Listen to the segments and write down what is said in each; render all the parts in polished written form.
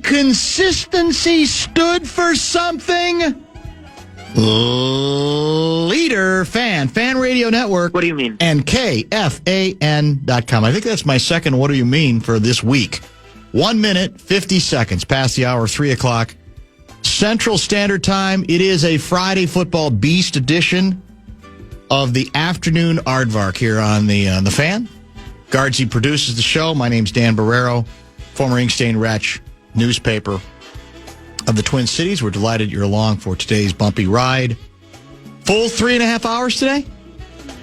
consistency stood for something? Leader Fan Radio Network. What do you mean? And KFAN.com. I think that's my second what do you mean for this week. 1 minute, 50 seconds past the hour, 3 o'clock Central Standard Time. It is a Friday Football Beast edition of the afternoon aardvark here on the Fan. Guardsy produces the show. My name's Dan Barreiro, former Ink Stain Wretch, newspaper of the Twin Cities. We're delighted you're along for today's bumpy ride. Full 3.5 hours today,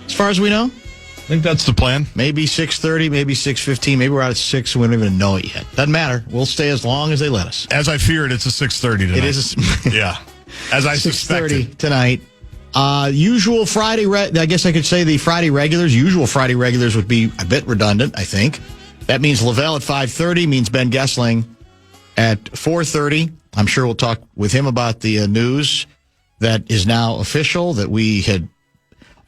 as far as we know. I think that's the plan. Maybe 6:30, maybe 6:15, maybe we're out at 6 and we don't even know it yet. Doesn't matter. We'll stay as long as they let us. As I feared, it's a 6:30 tonight. It is yeah. As I 6:30 suspected. tonight. Usual Friday, I guess I could say the Friday regulars. Usual Friday regulars would be a bit redundant, I think. That means Lavelle at 5:30, means Ben Gessling at 4:30. I'm sure we'll talk with him about the news that is now official that we had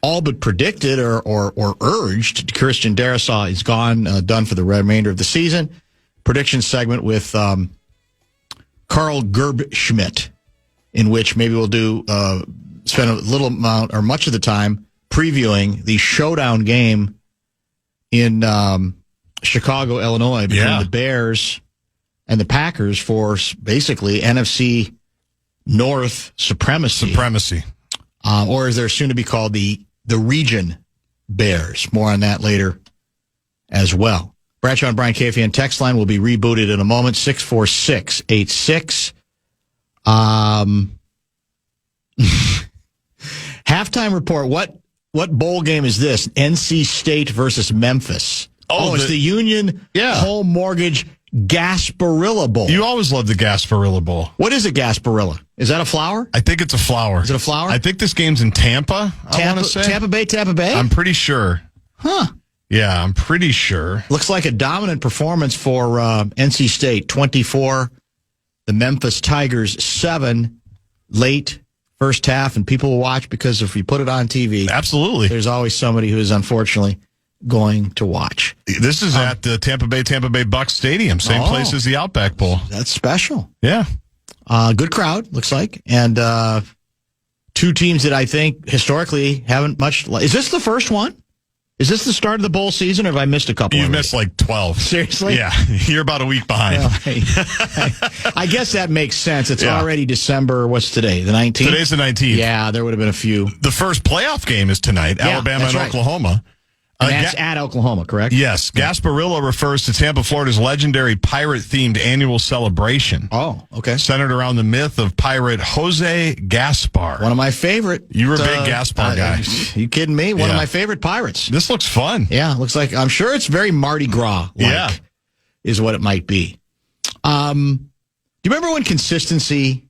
all but predicted or urged. Christian Darrisaw is gone, done for the remainder of the season. Prediction segment with Carl Gerbschmidt, in which maybe we'll do spend a little amount or much of the time previewing the showdown game in Chicago, Illinois, between the Bears and the Packers for basically NFC North supremacy. Or as they're soon to be called, the Region Bears. More on that later as well. Bradshaw and Brian KFAN text line will be rebooted in a moment. 64686. Halftime report. What bowl game is this? NC State versus Memphis. It's the Union Home Mortgage Gasparilla Bowl. You always love the Gasparilla Bowl. What is a Gasparilla? Is that a flower? I think it's a flower. Is it a flower? I think this game's in Tampa, I want to say. Tampa Bay? I'm pretty sure. Huh. Yeah, I'm pretty sure. Looks like a dominant performance for NC State. 24, the Memphis Tigers 7, late first half, and people will watch because if you put it on TV, absolutely, there's always somebody who is unfortunately going to watch. This is at the Tampa Bay Bucks Stadium, same place as the Outback Bowl. That's special. Yeah. Good crowd, looks like. And two teams that I think historically haven't much. Is this the first one? Is this the start of the bowl season, or have I missed a couple? You missed like 12. Seriously? Yeah. You're about a week behind. Well, I guess that makes sense. It's already December. What's today? The 19th? Today's the 19th. Yeah, there would have been a few. The first playoff game is tonight, Alabama and Oklahoma. And that's at Oklahoma, correct? Yes. Gasparilla refers to Tampa, Florida's legendary pirate-themed annual celebration. Oh, okay. Centered around the myth of pirate Jose Gaspar. One of my favorite. You were a big Gaspar guy. You kidding me? One of my favorite pirates. This looks fun. Yeah, looks like, I'm sure it's very Mardi Gras-like, is what it might be. Do you remember when consistency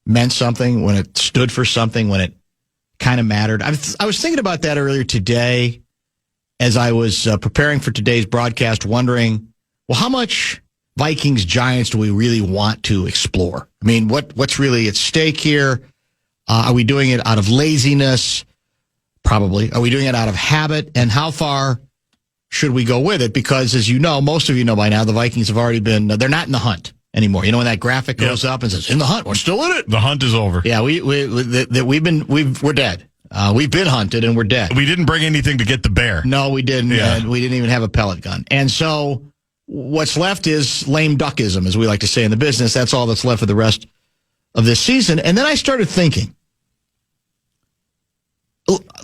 meant something, when it stood for something, when it kind of mattered? I was thinking about that earlier today as I was preparing for today's broadcast, wondering, well, how much Vikings Giants do we really want to explore? I mean, what's really at stake here? Are we doing it out of laziness? Probably. Are we doing it out of habit? And how far should we go with it? Because, as you know, most of you know by now, the Vikings have already been, they're not in the hunt anymore. You know, when that graphic goes up and says, in the hunt, we're still in it. The hunt is over. Yeah, we're dead. We've been hunted and we're dead. We didn't bring anything to get the bear. No, we didn't. Yeah. We didn't even have a pellet gun. And so what's left is lame duckism, as we like to say in the business. That's all that's left for the rest of this season. And then I started thinking,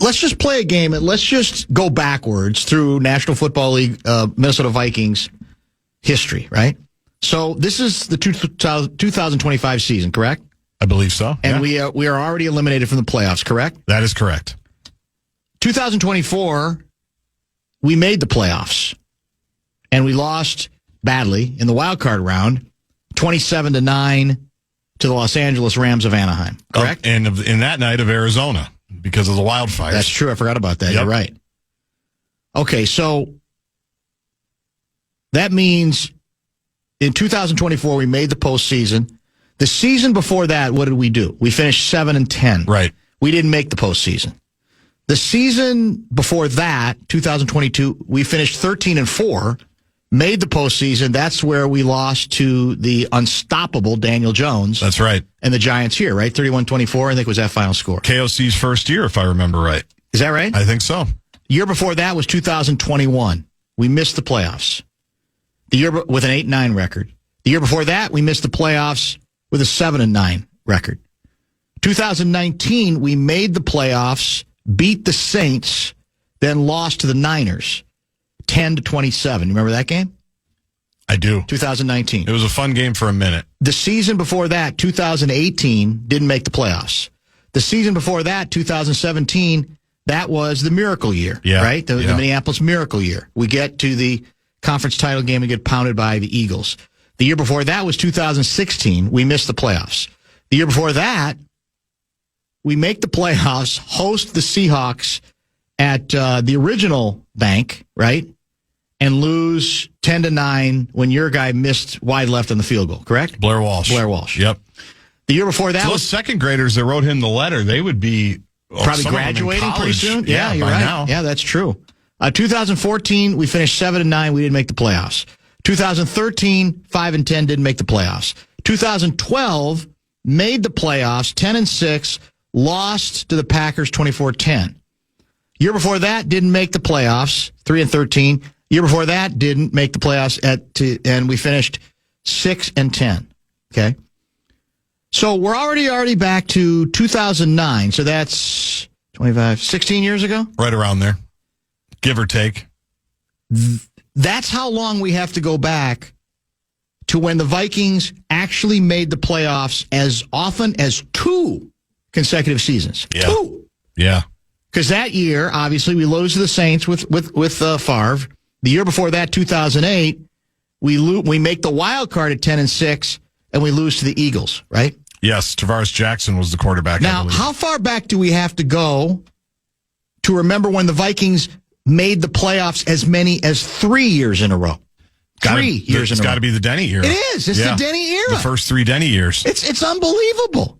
let's just play a game and let's just go backwards through National Football League, Minnesota Vikings history, right? So this is the 2025 season, correct? I believe so. And we are already eliminated from the playoffs, correct? That is correct. 2024, we made the playoffs, and we lost badly in the wild card round, 27-9 to the Los Angeles Rams of Anaheim, correct? And in that night of Arizona, because of the wildfires. That's true. I forgot about that. Yep. You're right. Okay, so that means in 2024, we made the postseason. The season before that, what did we do? We finished 7-10. Right. We didn't make the postseason. The season before that, 2022, we finished 13-4 made the postseason. That's where we lost to the unstoppable Daniel Jones. That's right. And the Giants here, right? 31-24, I think was that final score. KOC's first year, if I remember right. Is that right? I think so. Year before that was 2021. We missed the playoffs. The year with an 8-9 record. The year before that, we missed the playoffs with a 7-9 record. 2019, we made the playoffs, beat the Saints, then lost to the Niners, 10-27. You remember that game? I do. 2019. It was a fun game for a minute. The season before that, 2018, didn't make the playoffs. The season before that, 2017, that was the miracle year, right? The Minneapolis miracle year. We get to the conference title game and get pounded by the Eagles. The year before that was 2016. We missed the playoffs. The year before that, we make the playoffs, host the Seahawks at the original bank, right? And lose 10-9 when your guy missed wide left on the field goal, correct? Blair Walsh. Yep. The year before that those second graders that wrote him the letter, they would be probably graduating pretty soon. Yeah, you're right. Now. Yeah, that's true. 2014, we finished 7-9. We didn't make the playoffs. 2013, 5-10, didn't make the playoffs. 2012, made the playoffs, 10-6, lost to the Packers 24-10. Year before that, didn't make the playoffs, 3-13. Year before that, didn't make the playoffs and we finished 6-10. Okay. So we're already back to 2009. So that's 16 years ago? Right around there. Give or take. That's how long we have to go back to when the Vikings actually made the playoffs as often as 2 consecutive seasons. Yeah. 2. Yeah. Because that year, obviously, we lose to the Saints with Favre. The year before that, 2008, we make the wild card at 10-6, and we lose to the Eagles, right? Yes, Tavares Jackson was the quarterback. Now, how far back do we have to go to remember when the Vikings made the playoffs as many as 3 years in a row? 3 years in a row. It's got to be the Denny era. It is. It's the Denny era. The first 3 Denny years. It's unbelievable.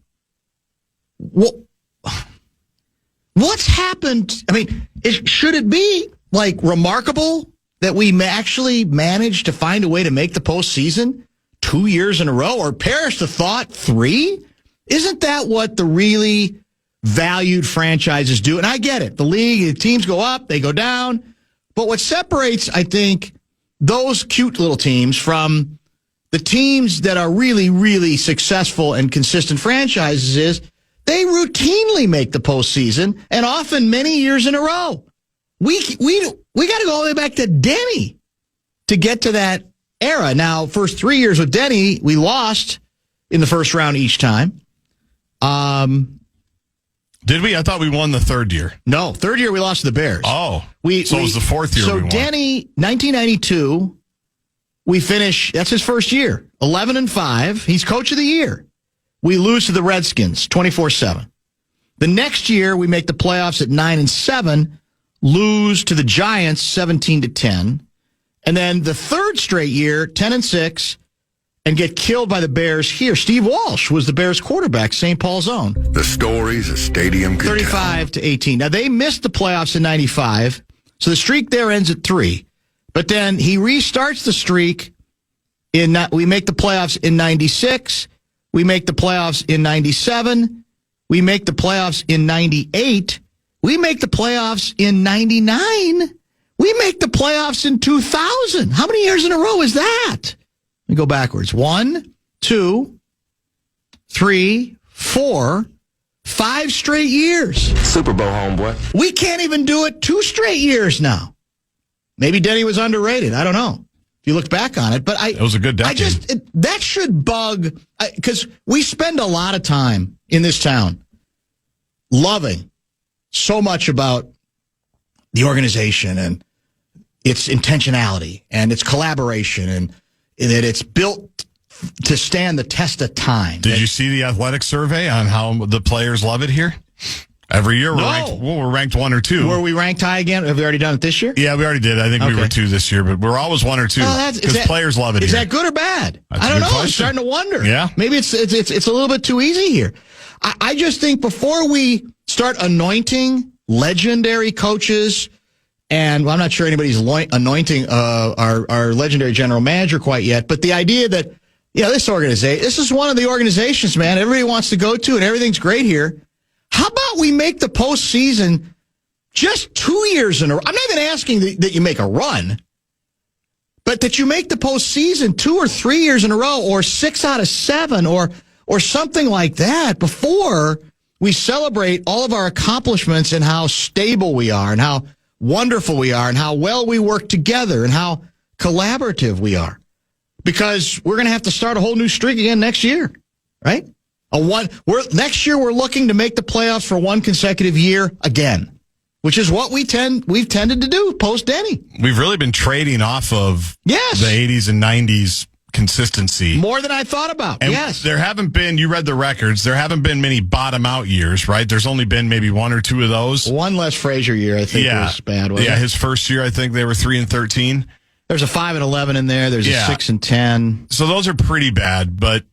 What's happened? I mean, should it be like remarkable that we actually managed to find a way to make the postseason 2 years in a row, or perish the thought 3? Isn't that what the really valued franchises do? And I get it. The league, the teams go up, they go down. But what separates, I think, those cute little teams from the teams that are really, really successful and consistent franchises is they routinely make the postseason, and often many years in a row. We got to go all the way back to Denny to get to that era. Now, first 3 years with Denny, we lost in the first round each time. Did we? I thought we won the third year. No, third year we lost to the Bears. Oh, it was the fourth year we won. So Denny, 1992, we finish, that's his first year, 11-5. He's coach of the year. We lose to the Redskins, 24-7. The next year, we make the playoffs at 9-7, lose to the Giants, 17-10. And then the third straight year, 10-6, and get killed by the Bears here. Steve Walsh was the Bears quarterback, St. Paul's own. The stories a stadium could 35-18. Now, they missed the playoffs in 95, so the streak there ends at 3. But then he restarts the streak. We make the playoffs in 96. We make the playoffs in 97. We make the playoffs in 98. We make the playoffs in 99. We make the playoffs in 2000. How many years in a row is that? Let me go backwards. 1, 2, 3, 4, 5 straight years. Super Bowl, homeboy. We can't even do it 2 straight years now. Maybe Denny was underrated. I don't know. If you look back on it, but it was a good decade. That should bug, because we spend a lot of time in this town loving so much about the organization and its intentionality and its collaboration and that it's built to stand the test of time. Did you see the athletic survey on how the players love it here? Every year we're ranked 1 or 2. Were we ranked high again? Have we already done it this year? Yeah, we already did. I think we were 2 this year, but we're always 1 or 2 because players love it. Is here. that good or bad? That's I don't know. Question. I'm starting to wonder. Yeah, maybe it's a little bit too easy here. I just think before we start anointing legendary coaches And I'm not sure anybody's anointing our legendary general manager quite yet. But the idea that, this is one of the organizations, man, everybody wants to go to, and everything's great here. How about we make the postseason just 2 years in a row? I'm not even asking that you make a run, but that you make the postseason 2 or 3 years in a row, or 6 out of 7, or something like that, before we celebrate all of our accomplishments and how stable we are and how wonderful we are and how well we work together and how collaborative we are. Because we're going to have to start a whole new streak again next year, right? Next year we're looking to make the playoffs for one consecutive year again, which is what we've tended to do post Denny. We've really been trading off of the 80s and 90s consistency. More than I thought about. And yes. There haven't been, you read the records, there haven't been many bottom out years, right? There's only been maybe 1 or 2 of those. One less Frazier year, I think, was bad, wasn't it? His first year, I think they were 3-13. There's a 5-11 in there. There's a 6-10. So those are pretty bad, but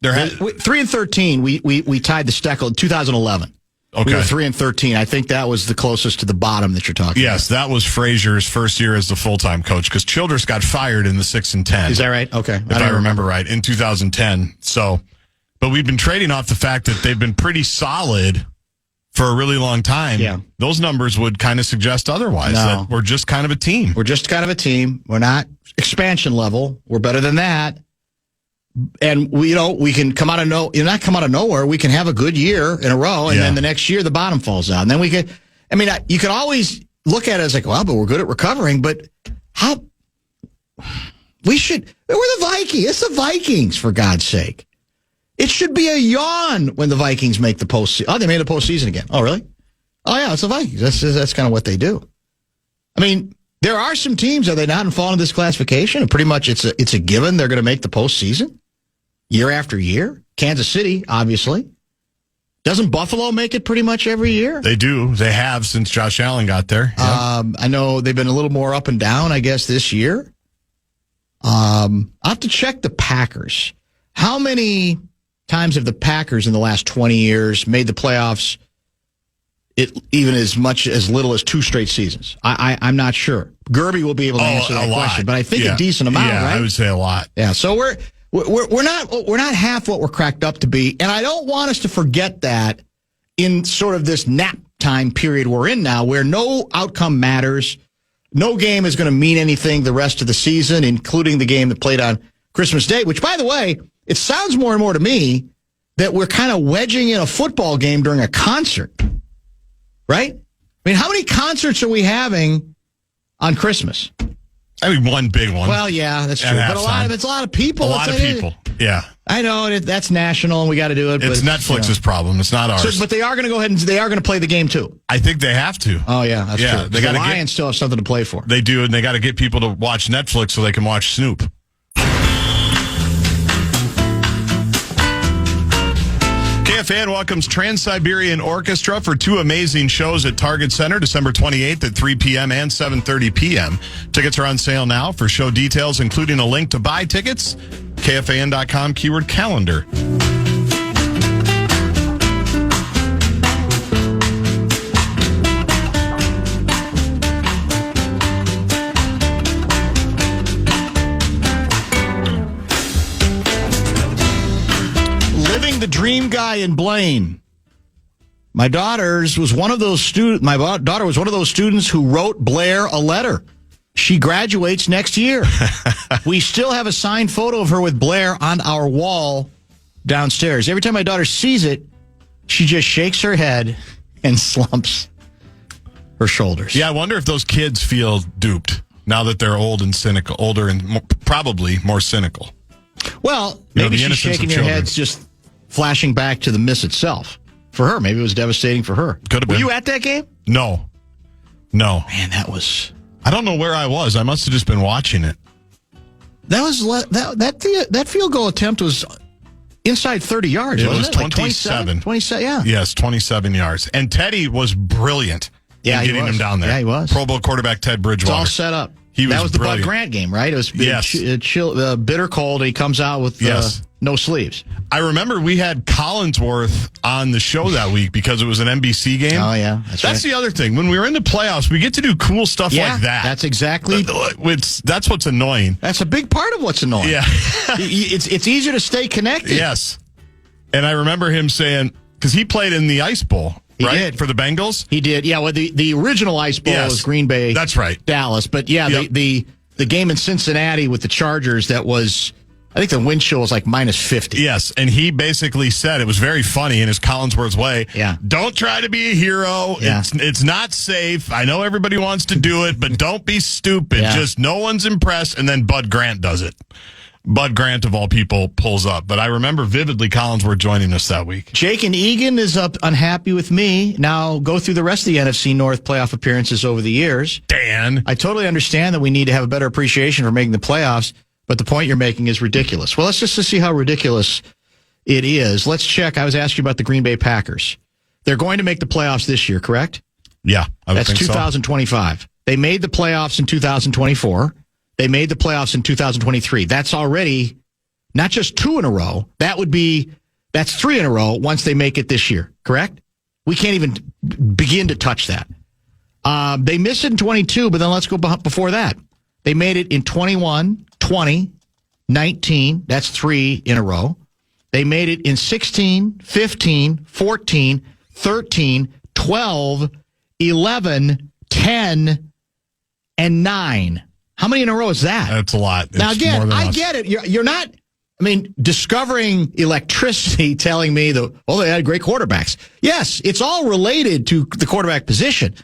3-13. We tied the Steckel in 2011. Okay. We were 3-13. I think that was the closest to the bottom that you're talking about. Yes, that was Frazier's first year as the full-time coach, because Childress got fired in the 6-10. Is that right? Okay. If I remember right, in 2010. So, but we've been trading off the fact that they've been pretty solid for a really long time. Yeah. Those numbers would kind of suggest otherwise, that we're just kind of a team. We're just kind of a team. We're not expansion level. We're better than that. And we can come out of not come out of nowhere. We can have a good year in a row, and then the next year the bottom falls out. And then you can always look at it as like, well, but we're good at recovering. But we're the Vikings. It's the Vikings, for God's sake. It should be a yawn when the Vikings make the postseason. Oh, they made the postseason again. Oh, really? Oh, yeah, it's the Vikings. That's kind of what they do. I mean, there are some teams, are they not fall into this classification? And pretty much it's a given they're going to make the postseason year after year. Kansas City, obviously. Doesn't Buffalo make it pretty much every year? They do. They have since Josh Allen got there. Yeah. I know they've been a little more up and down, I guess, this year. I'll have to check the Packers. How many times have the Packers in the last 20 years made the playoffs even as little as 2 straight seasons? I'm not sure. Gerby will be able to answer that question, but I think a decent amount, right? I would say a lot. Yeah, so we're not half what we're cracked up to be, and I don't want us to forget that in sort of this nap time period we're in now, where no outcome matters, no game is going to mean anything the rest of the season, including the game that played on Christmas Day, which, by the way, it sounds more and more to me that we're kind of wedging in a football game during a concert, right? I mean, how many concerts are we having on Christmas? I mean, one big one. Well, yeah, that's true. But it's a lot of people. A lot of people. Yeah. I know that's national and we got to do it. It's Netflix's problem. It's not ours. But they are going to go ahead and they are going to play the game too. I think they have to. Oh yeah, that's true. The Lions still have something to play for. They do, and they got to get people to watch Netflix so they can watch Snoop. KFAN welcomes Trans-Siberian Orchestra for 2 amazing shows at Target Center, December 28th at 3 p.m. and 7:30 p.m. Tickets are on sale now. For show details, including a link to buy tickets, KFAN.com, keyword calendar. The dream guy in Blaine. My daughter was one of those students who wrote Blair a letter. She graduates next year. We still have a signed photo of her with Blair on our wall downstairs. Every time my daughter sees it, she just shakes her head and slumps her shoulders. Yeah, I wonder if those kids feel duped now that they're older and probably more cynical. Well, maybe she's shaking her head's just flashing back to the miss itself. For her, maybe it was devastating for her. Could have been. Were you at that game? No. Man, that was... I don't know where I was. I must have just been watching it. That field goal attempt was inside 30 yards, wasn't it? 27. 27, yeah. Yes, 27 yards. And Teddy was brilliant in getting him down there. Yeah, he was. Pro Bowl quarterback Ted Bridgewater. It's all set up. That was the Bud Grant game, right? It was bitter cold. He comes out with no sleeves. I remember we had Collinsworth on the show that week because it was an NBC game. Oh, yeah. That's right. the other thing. When we were in the playoffs, we get to do cool stuff Yeah, like that. that's exactly. That's what's annoying. That's a big part of what's annoying. Yeah. It's easier to stay connected. Yes. And I remember him saying, because he played in the Ice Bowl, He right? did. For the Bengals? He did. Yeah, well, the original Ice Bowl was Green Bay. That's right. Dallas. But, yeah, Yep. the game in Cincinnati with the Chargers, that was, I think the wind chill was like minus 50. Yes, and he basically said, it was very funny in his Collinsworth way, Yeah. don't try to be a hero. Yeah. It's not safe. I know everybody wants to do it, but don't be stupid. Yeah. Just no one's impressed, and then Bud Grant does it. Bud Grant, of all people, pulls up. But I remember vividly Collinsworth joining us that week. Jake and Egan is up unhappy with me. Now go through the rest of the NFC North playoff appearances over the years. Dan. I totally understand that we need to have a better appreciation for making the playoffs, but the point you're making is ridiculous. Well, let's just see how ridiculous it is. Let's check. I was asking you about the Green Bay Packers. They're going to make the playoffs this year, correct? Yeah, I would That's think 2025. They made the playoffs in 2024. They made the playoffs in 2023. That's already not just 2 in a row. That's 3 in a row once they make it this year, correct? We can't even begin to touch that. They missed it in 22, but then let's go before that. They made it in 21, 20, 19. That's 3 in a row. They made it in 16, 15, 14, 13, 12, 11, 10, and 9. How many in a row is that? That's a lot. It's Now, more again, than I us. get it. You're not, discovering electricity telling me they had great quarterbacks. Yes, it's all related to the quarterback position.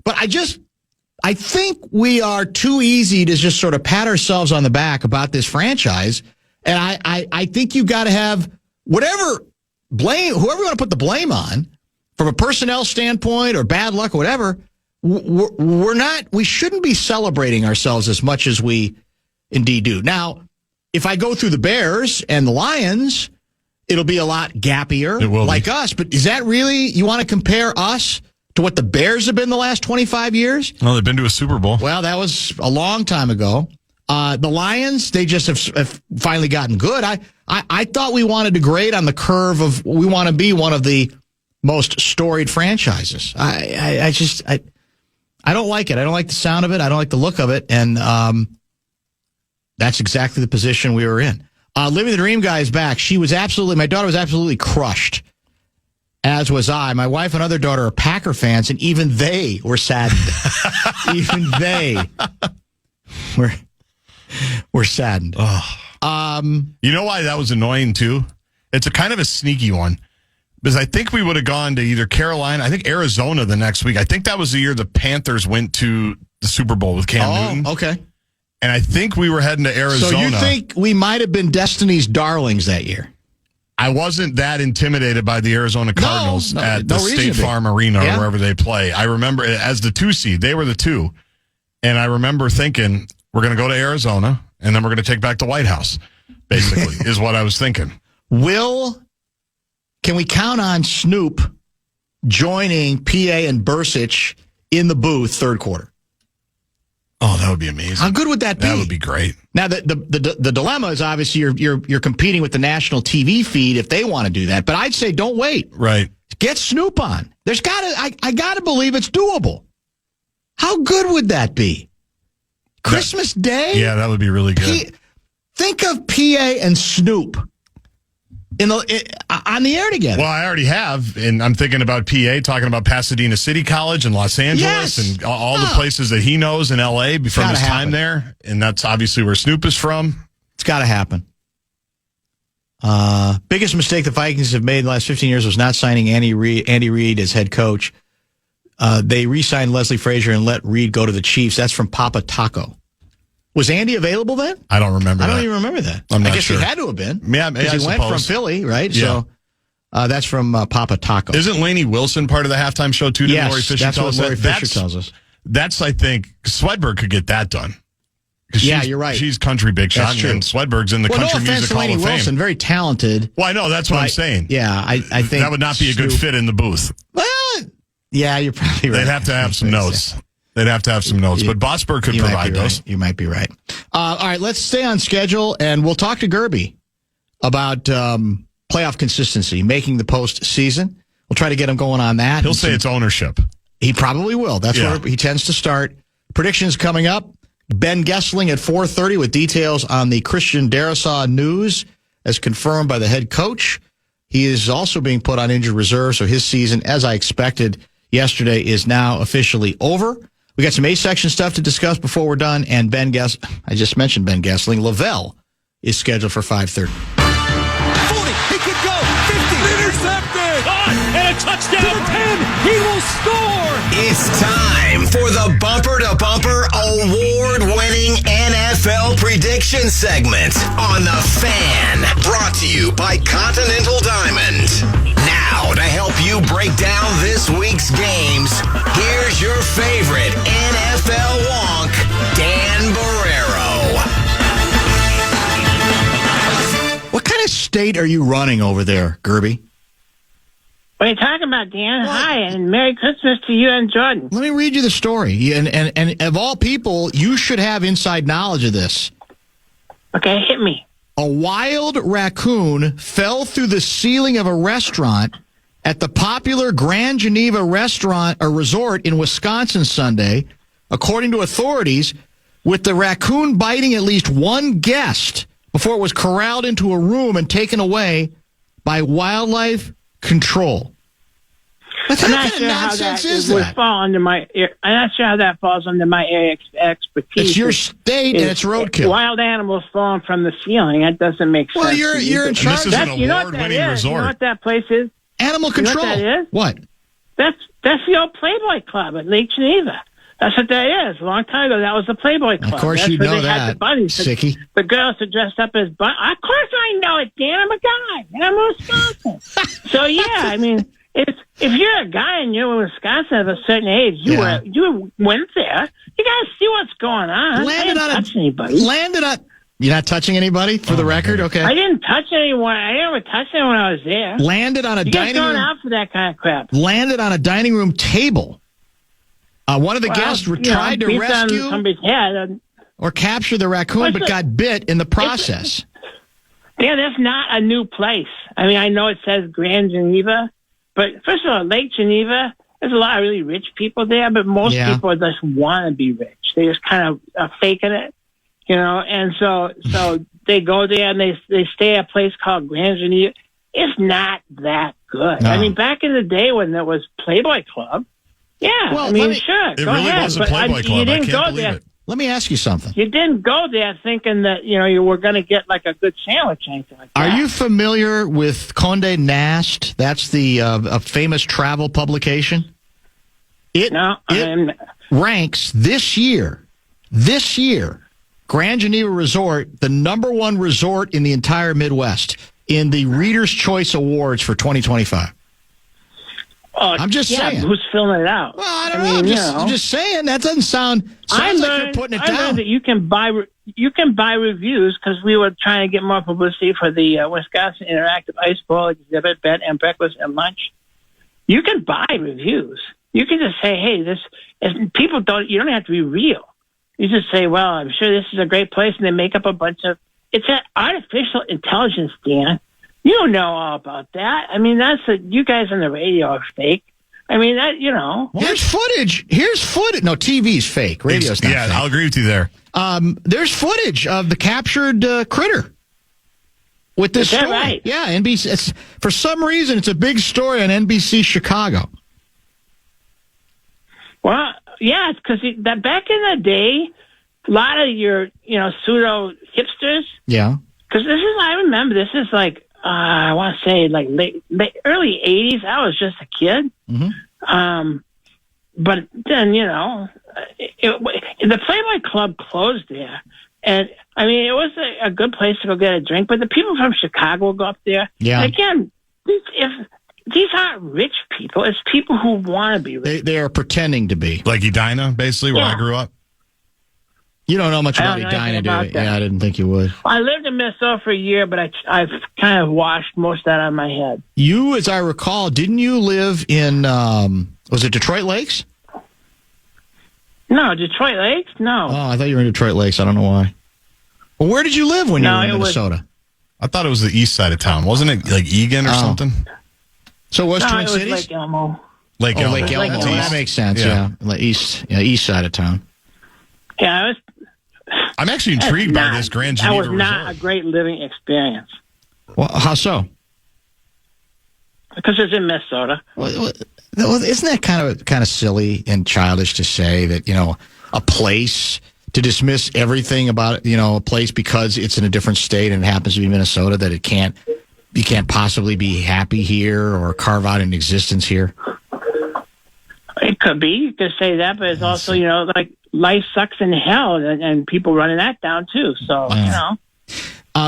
But I think we are too easy to just sort of pat ourselves on the back about this franchise. And I think you've got to have whoever you want to put the blame on, from a personnel standpoint or bad luck or whatever. We shouldn't be celebrating ourselves as much as we indeed do. Now, if I go through the Bears and the Lions, it'll be a lot gappier, It will like be. us. But is that really, you want to compare us to what the Bears have been the last 25 years? Well, they've been to a Super Bowl. Well, that was a long time ago. The Lions, they just have finally gotten good. I thought we wanted to grade on the curve of, we want to be one of the most storied franchises. I don't like it. I don't like the sound of it. I don't like the look of it. And that's exactly the position we were in. Living the Dream guy is back. My daughter was absolutely crushed, as was I. My wife and other daughter are Packer fans, and even they were saddened. Even they were saddened. You know why that was annoying, too? It's a kind of a sneaky one. Because I think we would have gone to either Carolina, I think Arizona the next week. I think that was the year the Panthers went to the Super Bowl with Cam Newton. Okay. And I think we were heading to Arizona. So you think we might have been Destiny's darlings that year? I wasn't that intimidated by the Arizona Cardinals at the reason State to be. Farm Arena Yeah. or wherever they play. I remember as the 2 seed, they were the 2. And I remember thinking, we're going to go to Arizona, and then we're going to take back the White House, basically, is what I was thinking. Can we count on Snoop joining PA and Bursich in the booth third quarter? Oh, that would be amazing. How good would that be? That would be great. Now, the dilemma is obviously you're competing with the national TV feed if they want to do that. But I'd say don't wait. Right. Get Snoop on. I gotta believe it's doable. How good would that be? Christmas Day? Yeah, that would be really good. Think of PA and Snoop on the air together. Well, I already have, and I'm thinking about PA, talking about Pasadena City College and Los Angeles and all the places that he knows in L.A. from his time there, and that's obviously where Snoop is from. It's got to happen. Biggest mistake the Vikings have made in the last 15 years was not signing Andy Reid as head coach. They re-signed Leslie Frazier and let Reid go to the Chiefs. That's from Papa Taco. Was Andy available then? I don't remember I don't even remember that. I'm not I guess sure. he had to have been. Yeah, because he went from Philly, right? Yeah. So that's from Papa Taco. Isn't Lainey Wilson part of the halftime show too? Yes, Lori Fisher that's tell what us Lori that? Fisher tells us. That's, I think, Swedberg could get that done. Yeah, you're right. She's country big shot, That's true. and Swedberg's in the Country no offense Music to Hall Lainey of Fame. Wilson, very talented. Well, I know, that's what I'm saying. Yeah, I think that would not be a good fit in the booth. Well, yeah, you're probably right. They'd have to have some notes. They'd have to have some notes, but Bossberg could provide those. You might be right. All right, let's stay on schedule, and we'll talk to Gerby about playoff consistency, making the postseason. We'll try to get him going on that. He'll say it's ownership. He probably will. That's where he tends to start. Predictions coming up. Ben Gessling at 4:30 with details on the Christian Darrisaw news as confirmed by the head coach. He is also being put on injured reserve, so his season, as I expected yesterday, is now officially over. We got some A-section stuff to discuss before we're done, and I just mentioned Ben Gessling. Lavelle is scheduled for 5:30. 40, he could go, 50, intercepted, and a touchdown to the 10, he will score! It's time for the Bumper to Bumper award-winning NFL prediction segment on The Fan, brought to you by Continental Diamond. Now, to help you break down this week's games, here's your favorite NFL wonk, Dan Barreiro. What kind of state are you running over there, Gerby? What are you talking about, Dan? What? Hi, and Merry Christmas to you and Jordan. Let me read you the story. And of all people, you should have inside knowledge of this. Okay, hit me. A wild raccoon fell through the ceiling of a restaurant at the popular Grand Geneva restaurant or resort in Wisconsin Sunday, according to authorities, with the raccoon biting at least one guest before it was corralled into a room and taken away by wildlife control. I'm not sure how that would fall under my. I'm not sure how that falls under my area expertise. It's your state and it's roadkill. Wild animals falling from the ceiling. That doesn't make sense. Well, you're in charge. This is an award-winning resort. You know what that place is? Animal control. You know what that is? What? That's the old Playboy Club at Lake Geneva. That's what that is. A long time ago, that was the Playboy Club. Of course, that's you where know they that, had the bunnies. Sicky. The girls are dressed up as bunnies. Of course, I know it, Dan. I'm a guy, and I'm in Wisconsin. So yeah, I mean, if you're a guy and you're in Wisconsin of a certain age, you went there. You got to see what's going on. I didn't touch anybody. You're not touching anybody, for the record? Okay. I didn't touch anyone. I never touched anyone when I was there. Landed on a dining room. You guys going out for that kind of crap. Landed on a dining room table. One of the guests tried to rescue somebody's head or capture the raccoon, but got bit in the process. Yeah, that's not a new place. I mean, I know it says Grand Geneva, but first of all, Lake Geneva, there's a lot of really rich people there, but most people just want to be rich. They just kind of are faking it, you know, and so they go there and they stay at a place called Grand Geneva. It's not that good. No. I mean, back in the day when there was Playboy Club, yeah, well, I mean, sure. It really was a Playboy Club. You didn't go believe there. it. Let me ask you something. You didn't go there thinking that, you know, you were going to get like a good sandwich or anything like that. Are you familiar with Condé Nast? That's the a famous travel publication. It ranks this year, Grand Geneva Resort, the #1 resort in the entire Midwest in the Reader's Choice Awards for 2025. I'm just saying. Who's filling it out? Well, I don't know. I'm just saying. That doesn't sound like you're putting it down. I learned that you can buy reviews because we were trying to get more publicity for the Wisconsin Interactive Ice Bowl exhibit, bed and breakfast and lunch. You can buy reviews. You can just say, "Hey, this." People don't. You don't have to be real. You just say, "Well, I'm sure this is a great place," and they make up a bunch of. It's an artificial intelligence, Dan. You don't know all about that. I mean, you guys on the radio are fake. I mean, that, you know. Here's footage. No, TV's fake. Radio's not fake. I'll agree with you there. There's footage of the captured critter with this story. Right? Yeah, NBC. For some reason, it's a big story on NBC Chicago. Well, yeah, it's because that back in the day, a lot of your, pseudo hipsters. Yeah. Because I remember, this is like, I want to say like late early 80s. I was just a kid. Mm-hmm. But then, the Playboy Club closed there. And, I mean, it was a good place to go get a drink. But the people from Chicago go up there. Yeah. And again, these aren't rich people. It's people who want to be rich. They are pretending to be. Like Edina, basically, where I grew up. You don't know much about Edina, do you? Yeah, I didn't think you would. I lived in Minnesota for a year, but I've kind of washed most of that out of my head. You, as I recall, didn't you live in, was it Detroit Lakes? No, Detroit Lakes? No. Oh, I thought you were in Detroit Lakes. I don't know why. Well, where did you live when you were in Minnesota? I thought it was the east side of town. Wasn't it like Egan or something? So it was No, Twin it was Cities? Lake Elmo. Lake Elmo. Lake Elmo. Elmo. That makes sense, yeah. East side of town. Yeah, it was. I'm actually intrigued by this Grand That Geneva was not resort. a great living experience Well, how so? because it's in Minnesota. Well, isn't that kind of silly and childish to say that, a place, to dismiss everything about, a place because it's in a different state and it happens to be Minnesota, that you can't possibly be happy here or carve out an existence here? It could be. You could say that, but it's also, like life sucks in hell, and people running that down too. So,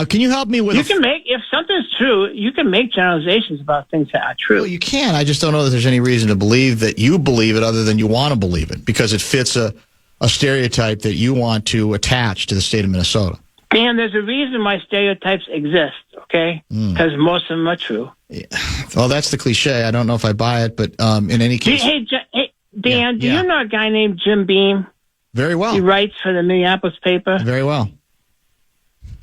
Can you help me with? If something's true, you can make generalizations about things that are true. Well, you can. I just don't know that there's any reason to believe that you believe it other than you want to believe it because it fits a stereotype that you want to attach to the state of Minnesota. And there's a reason why stereotypes exist, okay? Because most of them are true. Yeah. Well, that's the cliche. I don't know if I buy it, but in any case. Hey, Dan, do you know a guy named Jim Beam? Very well. He writes for the Minneapolis paper. Very well.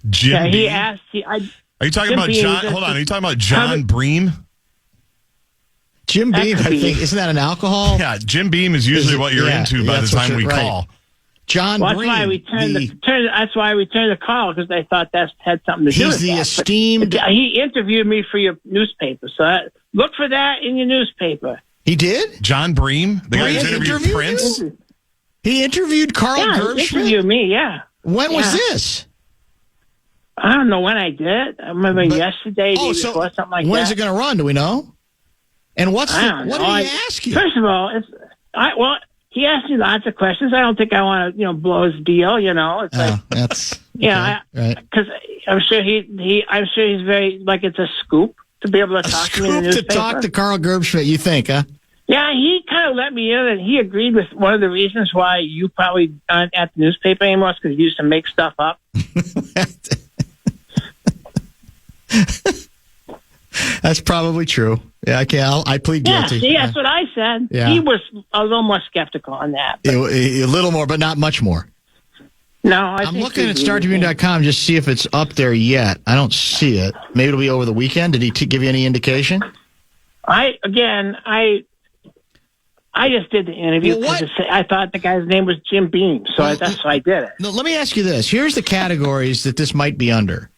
Jim He Beam? asked. Are you talking Jim about Beam John? is Hold on. Are you talking about John Bream? Jim That Beam, could I be. think. Isn't that an alcohol? Yeah, Jim Beam is usually what you're into by the that's what time we you're- right. call. John Well, that's Bream. why we that's why we turned the call because they thought that had something to do He's with the that. esteemed. But he interviewed me for your newspaper, so look for that in your newspaper. He did? John Bream? The guy who's Bream interviewed interviewed Prince? you? He interviewed Carl Yeah, he Gerbschmidt? interviewed me. Yeah, When was Yeah. this? I don't know when I did it. I remember yesterday, day before, something like when's that. it going to run? Do we know? And what I don't did know. he ask you? First of all, he asked me lots of questions. I don't think I want to, blow his deal. It's like, That's yeah, right. because I'm sure I'm sure he's very like it's a scoop to be able to A talk to me in the scoop to newspaper. talk to Carl Gerbschmidt, you think, huh? Yeah, he kind of let me in, and he agreed with one of the reasons why you probably aren't at the newspaper anymore is because you used to make stuff up. That's probably true. Yeah, I plead Yeah, guilty. see, that's what I said. Yeah. He was a little more skeptical on that. But A little more, but not much more. no, I'm looking at StarTribune.com just to see if it's up there yet. I don't see it. Maybe it'll be over the weekend. Did he give you any indication? I just did the interview Well, because I thought the guy's name was Jim Beam, so that's why I did it. No, let me ask you this. Here's the categories that this might be under.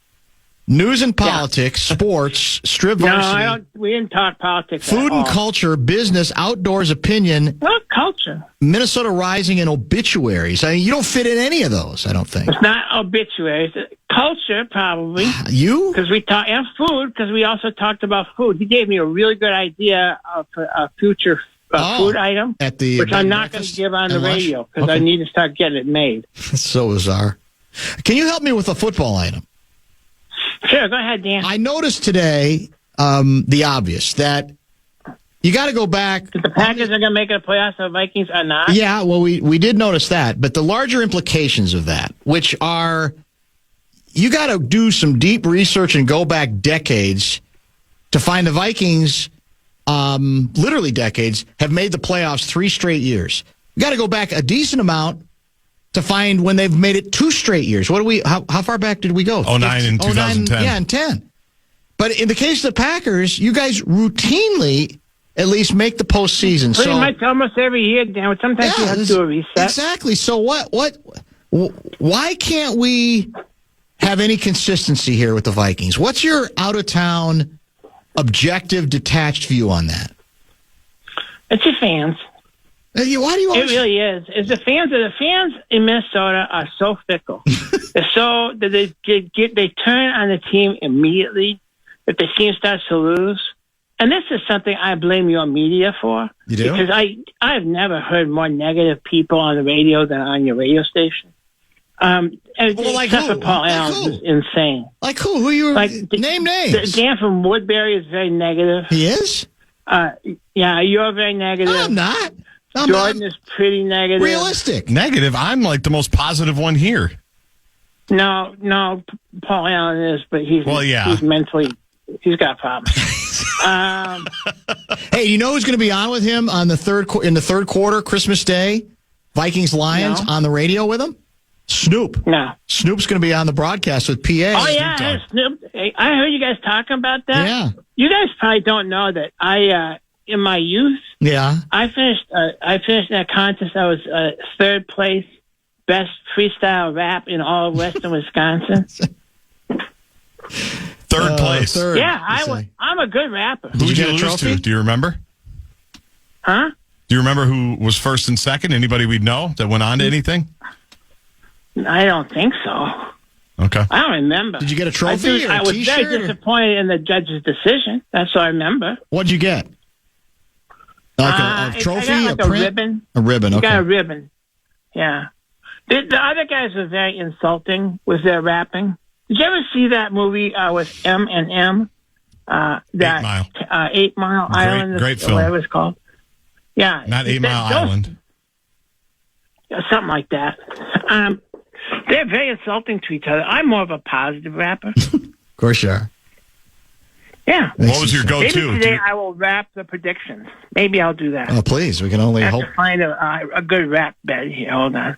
News and politics, sports, strip No, varsity, we didn't talk politics. food at all. and culture, business, outdoors, opinion, What culture? Minnesota Rising, and obituaries. I mean, you don't fit in any of those, I don't think. It's not obituaries. Culture, probably. You? Because we talk and food. Because we also talked about food. He gave me a really good idea of a future food item, At the which bed I'm and not going breakfast to give on the and lunch? radio because I Okay. need to start getting it made. So bizarre. Can you help me with a football item? Sure, go ahead, Dan. I noticed today the obvious, that you got to go back. The Packers are going to make it a playoffs. The Vikings are not. Yeah, well, we did notice that, but the larger implications of that, which are you got to do some deep research and go back decades to find the Vikings, literally decades, have made the playoffs 3 straight years. You got to go back a decent amount to find when they've made it 2 straight years. How far back did we go? 09 and 2010. Yeah, and 10. But in the case of the Packers, you guys routinely at least make the postseason. Pretty much almost every year, Dan. Sometimes you have to do a reset. Exactly. So why can't we have any consistency here with the Vikings? What's your out-of-town, objective, detached view on that? It's the fans. Why do you It always... really is. It's the fans in Minnesota are so fickle. They're so that they turn on the team immediately if the team starts to lose. And this is something I blame your media for. You do? Because I've never heard more negative people on the radio than on your radio station. like except who? for Paul Like Allen, who? who's insane. Like who? Who you... Like Name names. Dan from Woodbury is very negative. He is? Yeah, you're very negative. I'm not. I'm Jordan is pretty negative. realistic. Negative. I'm like the most positive one here. No, Paul Allen is, but he's mentally, he's got problems. Hey, you know who's going to be on with him on in the third quarter, Christmas Day? Vikings Lions No. on the radio with him? Snoop. No. Snoop's going to be on the broadcast with PA. Oh, yeah, hey, Snoop. Hey, I heard you guys talking about that. Yeah. You guys probably don't know that I, in my youth, Yeah. I finished that contest. I was third place, best freestyle rap in all of Western Wisconsin. Third place. Third, Yeah, I'm a good rapper. Who did you get a lose trophy? to? Do you remember? Huh? Do you remember who was first and second? Anybody we'd know that went on to anything? I don't think so. Okay. I don't remember. Did you get a trophy or a I was T-shirt? very disappointed in the judge's decision. That's what I remember. What'd you get? Like a trophy, I got like a print? ribbon. A ribbon, okay. Got a ribbon. Yeah. The other guys were very insulting with their rapping. Did you ever see that movie with M&M? That 8 Mile. 8 Mile Island, great film. whatever it's called. Yeah. Not 8 Mile Island. Something like that. They're very insulting to each other. I'm more of a positive rapper. Of course you are. Yeah. What was your Maybe go-to? today I will rap the predictions. Maybe I'll do that. Oh, please. We can only I have hope. to find a good rap bed here. Hold on.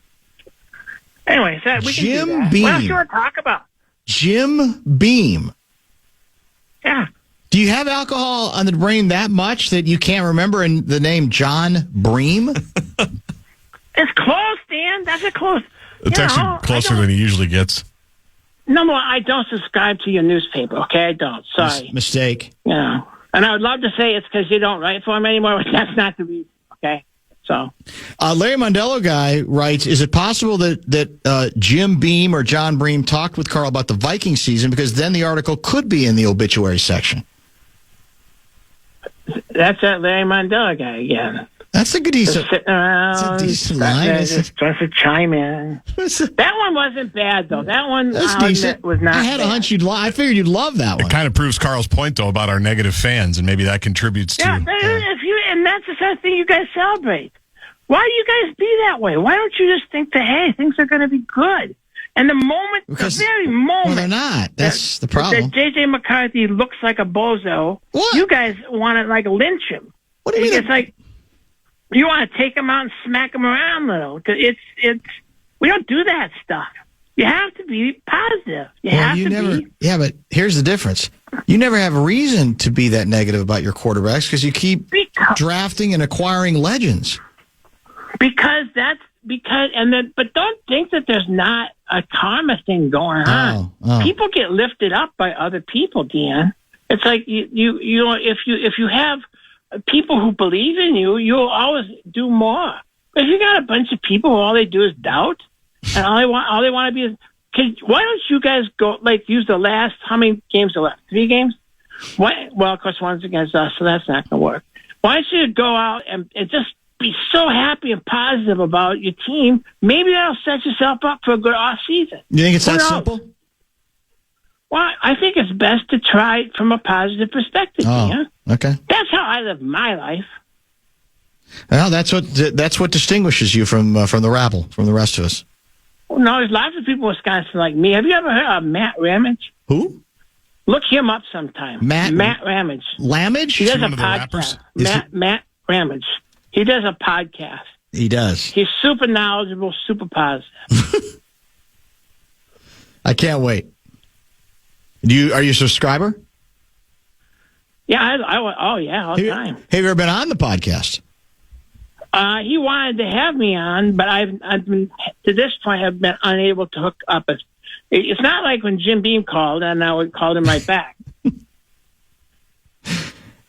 Anyway, so we can Jim do that. Beam. What else you want to talk about? Jim Beam. Yeah. Do you have alcohol on the brain that much that you can't remember the name John Bream? It's close, Dan. That's a close. It's actually closer than he usually gets. No, I don't subscribe to your newspaper, okay? I don't. Sorry. Mistake. You know. And I would love to say it's because you don't write for him anymore, but that's not the reason, okay? So. Larry Mondello guy writes, is it possible that Jim Beam or John Bream talked with Carl about the Viking season because then the article could be in the obituary section? That's that Larry Mondello guy again. That's a good decent. Just sitting around. It's a decent line. Just to chime in. That one wasn't bad, though. That one decent. was not I had a hunch I figured you'd love that one. It kind of proves Carl's point, though, about our negative fans, and maybe that contributes to... And that's the sort of thing you guys celebrate. Why do you guys be that way? Why don't you just think that, hey, things are going to be good? And the very moment... Well, they're not. That's the problem. That J.J. McCarthy looks like a bozo, What? You guys want to, like, lynch him. What do you mean? It's like... You want to take him out and smack him around, little. We don't do that stuff. You have to be positive. Yeah, but here's the difference. You never have a reason to be that negative about your quarterbacks because you keep drafting and acquiring legends. But don't think that there's not a karma thing going on. Oh. People get lifted up by other people, Dan. It's like if you have people who believe in you, you'll always do more. But if you got a bunch of people who all they do is doubt, and all they want to be is, why don't you guys go use the last? How many games are left? 3 games. Well, of course, one's against us, so that's not going to work. Why don't you go out and just be so happy and positive about your team? Maybe that'll set yourself up for a good off season. You think it's that simple? Well, I think it's best to try it from a positive perspective. Oh, okay. That's how I live my life. Well, that's what distinguishes you from the rabble, from the rest of us. Well, no, there's lots of people in Wisconsin like me. Have you ever heard of Matt Ramage? Who? Look him up sometime. Matt Ramage. Lamage? He does a one of the podcast. rappers? Matt Ramage. He does a podcast. He does. He's super knowledgeable, super positive. I can't wait. Are you a subscriber? Yeah, all the time. Have you ever been on the podcast? He wanted to have me on, but I've been, to this point, have been unable to hook up. It's not like when Jim Beam called and I would call him right back.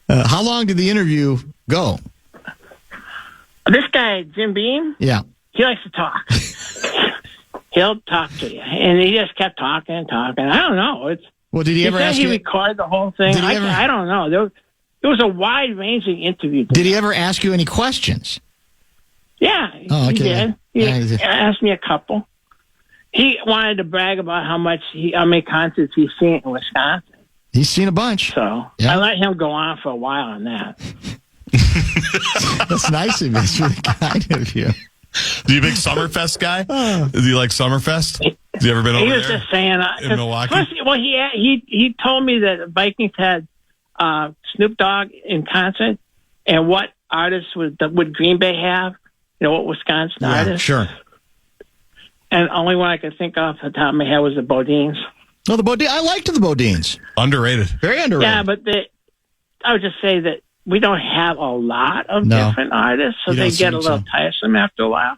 How long did the interview go? This guy, Jim Beam, Yeah. he likes to talk. He'll talk to you, and he just kept talking and talking. I don't know. Well, did he ever ask he you? recorded the whole thing. I don't know. There was a wide-ranging interview. Did he ever ask you any questions? Yeah, Oh, okay. He did. He asked me a couple. He wanted to brag about how many concerts he's seen in Wisconsin. He's seen a bunch. So yeah. I let him go on for a while on that. That's nice of you. It's really kind of you. Are you a big Summerfest guy? Is he like Summerfest? Has he ever been over there? He was just saying in Milwaukee. First, he told me that Vikings had Snoop Dogg in concert, and what artists would Green Bay have? What Wisconsin artists? Sure. And the only one I could think off the top of my head was the Bodines. No, I liked the Bodines. Underrated. Very underrated. Yeah, but I would just say that we don't have a lot of different artists, so they get a little tiresome after a while.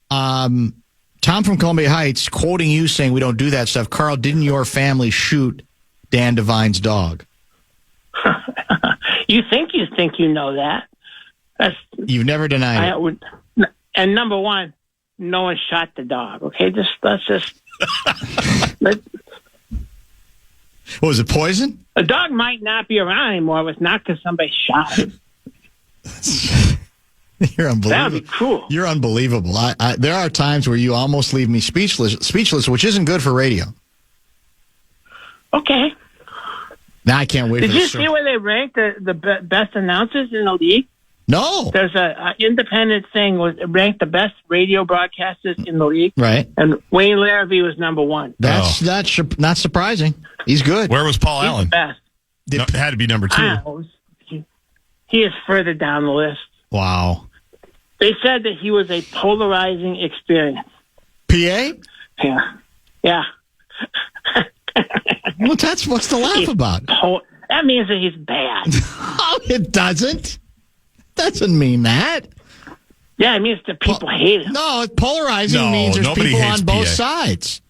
Tom from Columbia Heights, quoting you saying we don't do that stuff. Carl, didn't your family shoot Dan Devine's dog? You think you know that. You've never denied it. And number one, no one shot the dog. Okay, let's just. What was it, poison? The dog might not be around anymore, but it's not because somebody shot him. You're unbelievable. That would be cruel. You're unbelievable. There are times where you almost leave me speechless, which isn't good for radio. Okay. Now I can't wait for Did you see where they ranked the best announcers in the league? No. There's a independent thing ranked the best radio broadcasters in the league. Right. And Wayne Larrabee was number one. That's not surprising. He's good. Where was Paul He's Allen? the best. No, it had to be number 2. He is further down the list. Wow. They said that he was a polarizing experience. PA? Yeah. Well, what's the laugh about? That means that he's bad. Oh, it doesn't. Doesn't mean that. Yeah, it means that people hate him. No, polarizing means there's people on both sides.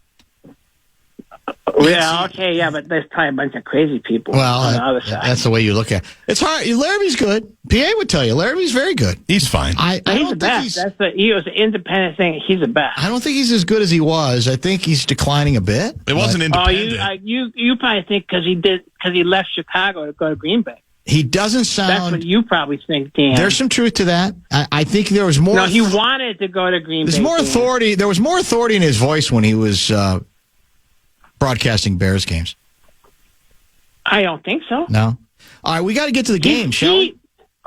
Yeah, okay, yeah, but there's probably a bunch of crazy people on the other side. That's the way you look at it. It's hard. Larrabee's good. PA would tell you. Larrabee's very good. He's fine. He's the best. He was an independent thing. He's the best. I don't think he's as good as he was. I think he's declining a bit. It wasn't independent. You probably think because he left Chicago to go to Green Bay. He doesn't sound. That's what you probably think, Dan. There's some truth to that. I think there was more. No, he wanted to go to Green Bay. There's more authority. There was more authority in his voice when he was broadcasting Bears games. I don't think so. No. All right, we got to get to the game, shall we?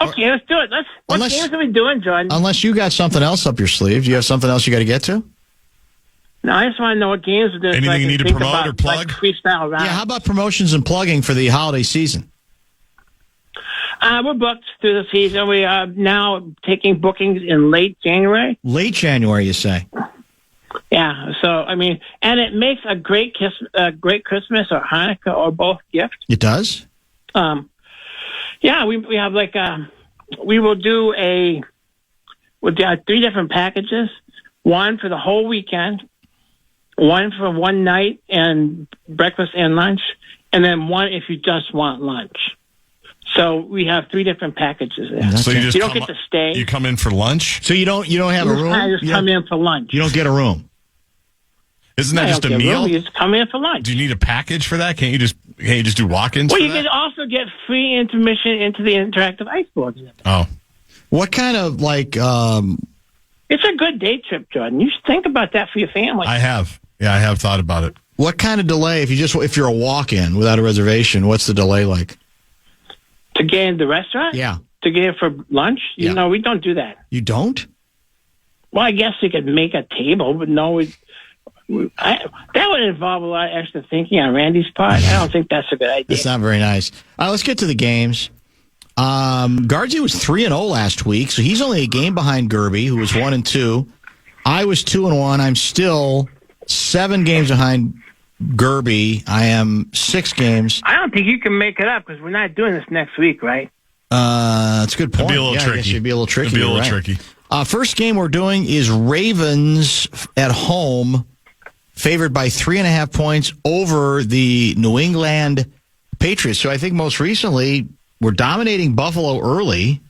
Okay, let's do it. What games are we doing, Jordan? Unless you got something else up your sleeve. Do you have something else you got to get to? No, I just want to know what games we're doing. Anything you need to promote or plug? Like freestyle round. Yeah, how about promotions and plugging for the holiday season? We're booked through the season. We are now taking bookings in late January. Late January, you say? Yeah. So, I mean, and it makes a great Christmas or Hanukkah or both gift. It does? Yeah, we have we'll do 3 different packages. One for the whole weekend, one for one night and breakfast and lunch, and then one if you just want lunch. So we have 3 different packages there. So you don't get to stay. You come in for lunch? So you don't have a room? You just come in for lunch. You don't get a room? Isn't that just a meal? You just come in for lunch. Do you need a package for that? Can't you just do walk-ins? Well, you can also get free intermission into the interactive ice board. Oh. What kind of It's a good day trip, Jordan. You should think about that for your family. I have. Yeah, I have thought about it. What kind of delay if you're a walk-in without a reservation? What's the delay like? To get in the restaurant? Yeah. To get in for lunch? Yeah. No, we don't do that. You don't? Well, I guess you could make a table, but no, that would involve a lot of extra thinking on Randy's part. I don't think that's a good idea. It's not very nice. All right, let's get to the games. Guardsy was 3-0 last week, so he's only a game behind Gerby, who was 1-2. I was 2-1. I'm still 7 games behind Gerby. I am 6 games. I don't think you can make it up because we're not doing this next week, right? That's a good point. It'd be a little tricky. I guess it'd be a little tricky. It'd be a little tricky. First game we're doing is Ravens at home, favored by 3.5 points over the New England Patriots. So I think most recently we're dominating Buffalo early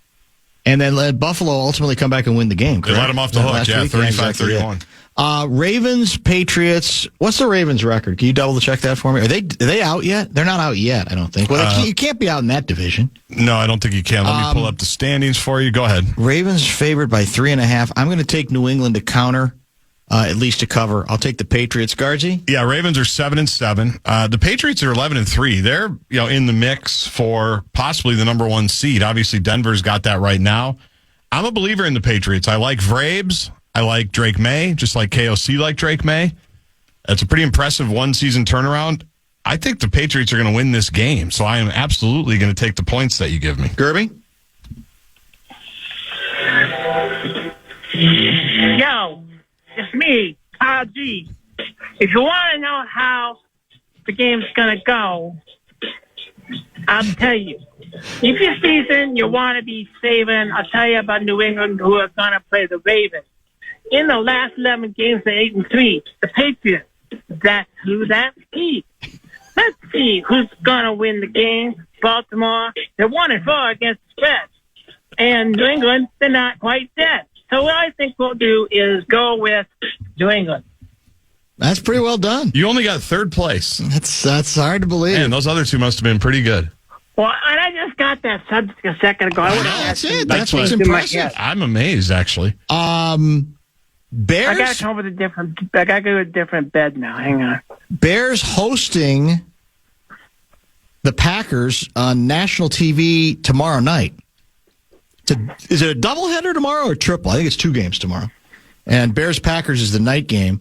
and then let Buffalo ultimately come back and win the game. They let them off the hook, 35-31. Ravens, Patriots. What's the Ravens record? Can you double check that for me? Are they out yet? They're not out yet, I don't think. Well, you can't be out in that division. No, I don't think you can. Let me pull up the standings for you. Go ahead. Ravens favored by 3.5. I'm going to take New England to counter, at least to cover. I'll take the Patriots. Guardsy? Yeah, Ravens are 7-7. The Patriots are 11-3. They're in the mix for possibly the number 1 seed. Obviously, Denver's got that right now. I'm a believer in the Patriots. I like Vrabes. I like Drake May, just like KOC like Drake May. That's a pretty impressive 1-season turnaround. I think the Patriots are going to win this game, so I am absolutely going to take the points that you give me. Gerby? Yo, it's me, Carl G. If you want to know how the game's going to go, I'll tell you. If your season you want to be saving, I'll tell you about New England, who are going to play the Ravens. In the last 11 games, they're 8-3. The Patriots, that's who that beat. Let's see who's going to win the game. Baltimore, they're 1-4 against the spread. And New England, they're not quite dead. So what I think we'll do is go with New England. That's pretty well done. You only got third place. That's hard to believe. Man, those other two must have been pretty good. Well, and I just got that subject a second ago. That's it. That's what's impressive. I'm amazed, actually. Bears. I got to come up with a different. I got to go to a different bed now. Hang on. Bears hosting the Packers on national TV tomorrow night. Is it a doubleheader tomorrow or triple? I think it's 2 games tomorrow. And Bears-Packers is the night game.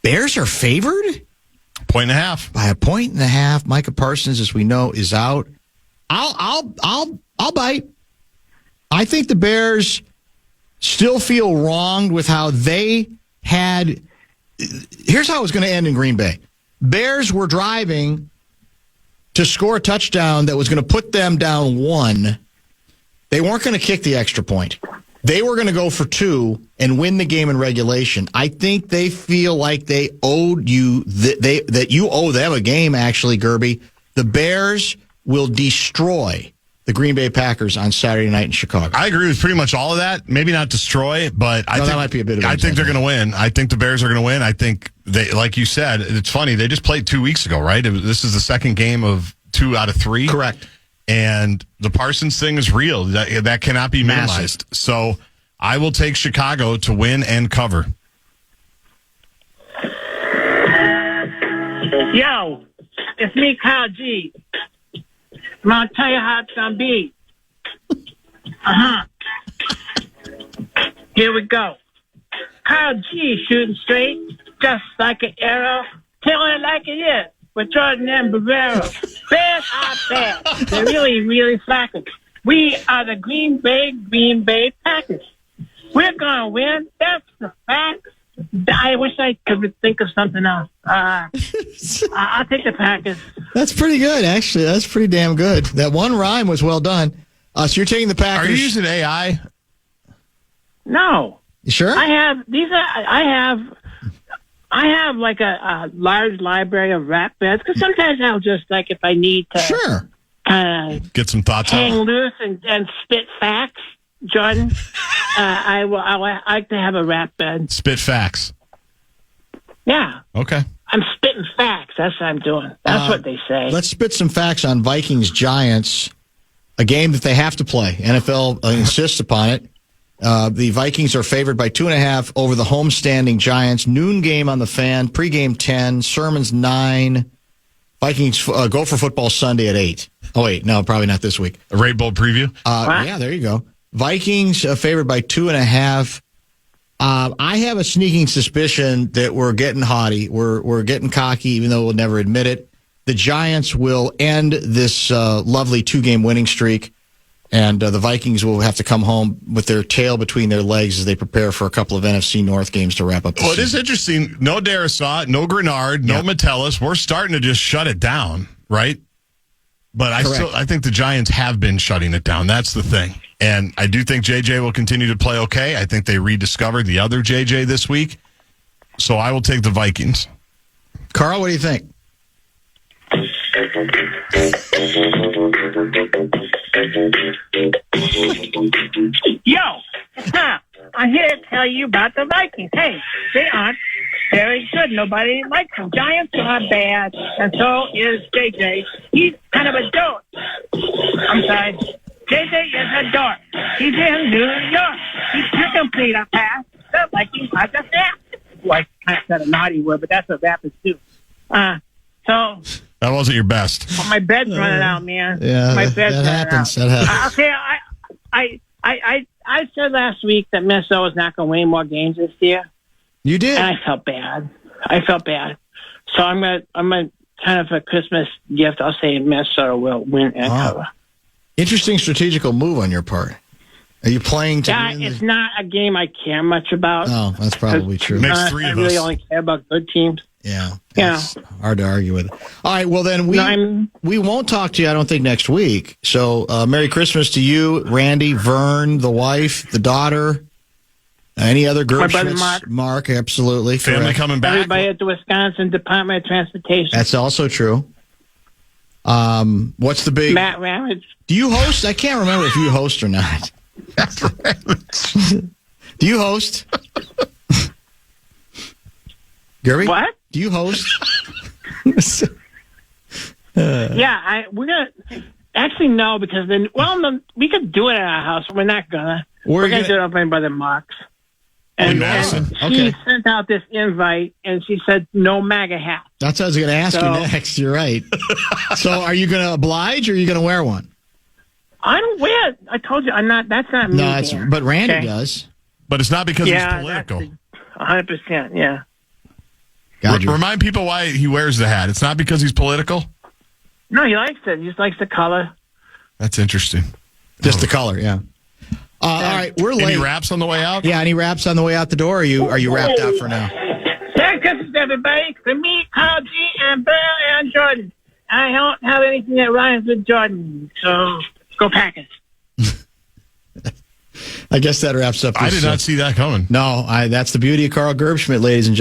Bears are favored? 1.5 by 1.5. Micah Parsons, as we know, is out. I'll bite. I think the Bears still feel wronged with how they had. Here's how it was going to end in Green Bay. Bears were driving to score a touchdown that was going to put them down 1. They weren't going to kick the extra point. They were going to go for 2 and win the game in regulation. I think they feel like they owed you that you owe them a game. Actually, Gerby, the Bears will destroy the Green Bay Packers on Saturday night in Chicago. I agree with pretty much all of that. Maybe not destroy, but I think that might be a bit of. I think they're going to win. I think the Bears are going to win. I think they, like you said, it's funny. They just played 2 weeks ago, right? This is the second game of 2 out of 3. Correct. And the Parsons thing is real. That cannot be minimized. Massive. So I will take Chicago to win and cover. Yo, it's me, Carl G. I'm going to tell you how it's going to be. Here we go. Carl G shooting straight, just like an arrow, telling it like it is. With Jordan and Barreiro. Bears are bad. They're really, really slacking. We are the Green Bay Packers. We're going to win. That's the facts. I wish I could think of something else. I'll take the Packers. That's pretty good, actually. That's pretty damn good. That one rhyme was well done. So you're taking the Packers. Are you using AI? No. You sure? I have like a large library of rap beds because sometimes I'll just like if I need to kind of get some thoughts hang out. loose and spit facts, Jordan. I like to have a rap bed. Spit facts. Yeah. Okay. I'm spitting facts. That's what I'm doing. That's what they say. Let's spit some facts on Vikings-Giants, a game that they have to play. NFL insists upon it. The Vikings are favored by 2.5 over the homestanding Giants. Noon game on the Fan. Pregame 10. Sermons 9. Vikings go for football Sunday at 8. Oh, wait. No, probably not this week. A Ray Bowl preview? Yeah, there you go. Vikings favored by 2.5. I have a sneaking suspicion that we're getting haughty. We're getting cocky, even though we'll never admit it. The Giants will end this lovely 2-game winning streak. And the Vikings will have to come home with their tail between their legs as they prepare for a couple of NFC North games to wrap up the season. It is interesting. No Darrisaw, no Grenard, no Metellus. We're starting to just shut it down, right? But I think the Giants have been shutting it down. That's the thing. And I do think JJ will continue to play okay. I think they rediscovered the other JJ this week. So I will take the Vikings. Carl, what do you think? Yo, I'm here to tell you about the Vikings. Hey, they aren't very good. Nobody likes them. Giants are bad, and so is JJ. He's kind of a dork. I'm sorry. JJ is a dork. He's in New York. He's to complete a pass. The Vikings are the snap. Well, I kind of said a naughty word, but that's what rappers do. So that wasn't your best. my bed's running out, man. Yeah, my bed's that happens. That happens. Okay, I said last week that Minnesota was not going to win more games this year. You did, and I felt bad. So I'm gonna kind of a Christmas gift. I'll say Minnesota will win and cover. Interesting strategical move on your part. Are you playing to Yeah, win it's not a game I care much about. Oh, that's probably true. Makes three I of really us. only care about good teams. Yeah. Yeah. It's hard to argue with. All right, well, then No, we won't talk to you, I don't think, next week. So, Merry Christmas to you, Randy, Vern, the wife, the daughter, any other brother Gerbschmidts. Mark, absolutely. Family correct. coming back. Everybody at the Wisconsin Department of Transportation. That's also true. What's the big... Matt Ramage. Do you host? I can't remember if you host or not. Do you host? Gerby? What? Do you host? Yeah, we're gonna actually no, because then we could do it at our house. We're not gonna. We're gonna do it up in Brother Mark's. And Madison. she Okay. sent out this invite, and she said no MAGA hat. That's what I was going to ask you next. You're right. So, are you going to oblige, or are you going to wear one? I don't wear it. I told you I'm not. That's not me. No, Dan. but Randy Okay. does. But it's not because Yeah, he's political. 100%. Yeah. God, you're- Remind people why he wears the hat. It's not because he's political. No, he likes it. He just likes the color. That's interesting. just the color, yeah. All right, we're late. Any raps on the way out? Yeah, any raps on the way out the door? Or are you wrapped out for now? Merry Christmas, everybody. For me, Carl G, and Bear, and Jordan. I don't have anything that rhymes with Jordan, so go Packers. I guess that wraps up. I did not see that coming. No, that's the beauty of Carl Gerbschmidt, ladies and gentlemen.